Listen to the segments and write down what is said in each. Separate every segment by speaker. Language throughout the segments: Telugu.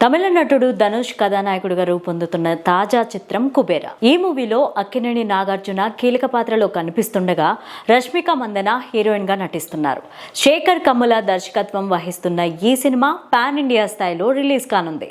Speaker 1: తమిళ నటుడు ధనుష్ కథానాయకుడిగా రూపొందుతున్న తాజా చిత్రం కుబేరా. ఈ మూవీలో అక్కినేని నాగార్జున కీలక పాత్రలో కనిపిస్తుండగా రష్మిక మందన హీరోయిన్ గా నటిస్తున్నారు. శేఖర్ కమ్ముల దర్శకత్వం వహిస్తున్న ఈ సినిమా పాన్ ఇండియా స్థాయిలో రిలీజ్ కానుంది.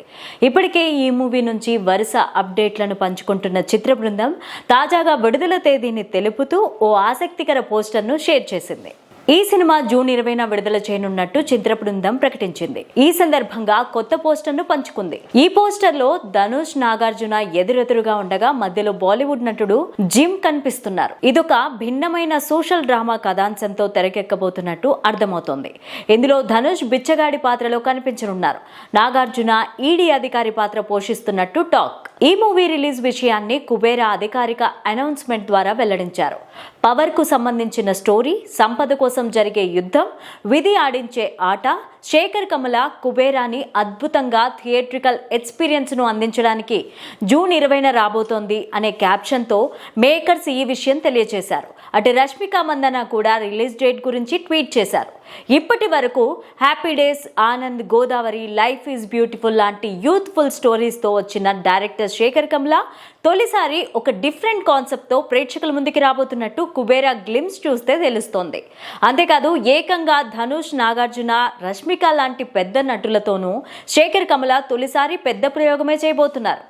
Speaker 1: ఇప్పటికే ఈ మూవీ నుంచి వరుస అప్డేట్లను పంచుకుంటున్న చిత్ర బృందం తాజాగా విడుదల తేదీని తెలుపుతూ ఓ ఆసక్తికర పోస్టర్ను షేర్ చేసింది. ఈ సినిమా జూన్ 20న విడుదల చేయనున్నట్టు చిత్ర బృందం ప్రకటించింది. ఈ సందర్భంగా కొత్త పోస్టర్ను పంచుకుంది. ఈ పోస్టర్ లో ధనుష్ నాగార్జున ఎదురెదురుగా ఉండగా మధ్యలో బాలీవుడ్ నటుడు జిమ్ కనిపిస్తున్నారు. ఇదొక భిన్నమైన సోషల్ డ్రామా కథాంశంతో తెరకెక్కబోతున్నట్టు అర్థమవుతోంది. ఇందులో ధనుష్ బిచ్చగాడి పాత్రలో కనిపించనున్నారు. నాగార్జున ఈడీ అధికారి పాత్ర పోషిస్తున్నట్టు టాక్. ఈ మూవీ రిలీజ్ విషయాన్ని కుబేరా అధికారిక అనౌన్స్మెంట్ ద్వారా వెల్లడించారు. పవర్ కు సంబంధించిన స్టోరీ, సంపద కోసం జరిగే యుద్ధం, విధి ఆడించే ఆట, శేఖర్ కమ్ముల కుబేరాని అద్భుతంగా థియేట్రికల్ ఎక్స్పీరియన్స్ ను అందించడానికి జూన్ 20న రాబోతోంది అనే క్యాప్షన్ తో మేకర్స్ ఈ విషయం తెలియజేశారు. అటు రష్మిక మందన కూడా రిలీజ్ డేట్ గురించి ట్వీట్ చేశారు. ఇప్పటి వరకు happy days, Anand, Godavari, life is beautiful లాంటి యూత్ఫుల్ స్టోరీస్ తో వచ్చిన డైరెక్టర్ శేఖర్ కమ్ముల తొలిసారి ఒక డిఫరెంట్ కాన్సెప్ట్ తో ప్రేక్షకుల ముందుకి రాబోతున్నట్టు కుబేరా గ్లిమ్స్ చూస్తే తెలుస్తోంది. అంతేకాదు ఏకంగా ధనుష్, నాగార్జున, రష్మిక లాంటి పెద్ద నటులతోనూ శేఖర్ కమ్ముల తొలిసారి పెద్ద ప్రయోగమే చేయబోతున్నారు.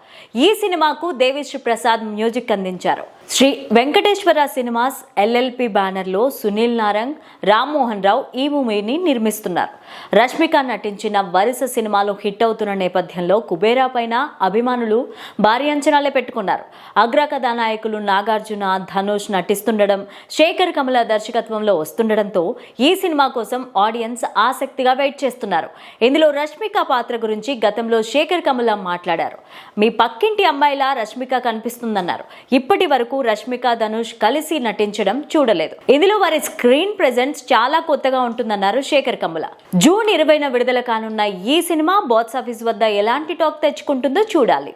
Speaker 1: ఈ సినిమాకు దేవిశ్రీ ప్రసాద్ మ్యూజిక్ అందించారు. Sri Venkateswara Cinemas LLP banner లో సునీల్ నారంగ్, రామ్మోహన్ రావు ఈ మూవీని నిర్మిస్తున్నారు. రష్మిక నటించిన వరుస సినిమాలు హిట్ అవుతున్న నేపథ్యంలో కుబేరా పైన అభిమానులు భారీ అంచనాలే పెట్టుకున్నారు. అగ్ర కథానాయకులు నాగార్జున, ధనుష్ నటిస్తుండడం, శేఖర్ కమ్ముల దర్శకత్వంలో వస్తుండడంతో ఈ సినిమా కోసం ఆడియన్స్ ఆసక్తిగా వెయిట్ చేస్తున్నారు. ఇందులో రష్మిక పాత్ర గురించి గతంలో శేఖర్ కమ్ముల మాట్లాడారు. మీ పక్కింటి అమ్మాయిలా రష్మిక కనిపిస్తుందన్నారు. ఇప్పటి వరకు రష్మిక, ధనుష్ కలిసి నటించడం చూడలేదు. ఇందులో వారి స్క్రీన్ ప్రెజెన్స్ చాలా కొత్తగా ఉంటుందన్నారు శేఖర్ కమ్ముల. జూన్ 20న విడుదల కానున్న ఈ సినిమా బాక్స్ ఆఫీస్ వద్ద ఎలాంటి టాక్ తెచ్చుకుంటుందో చూడాలి.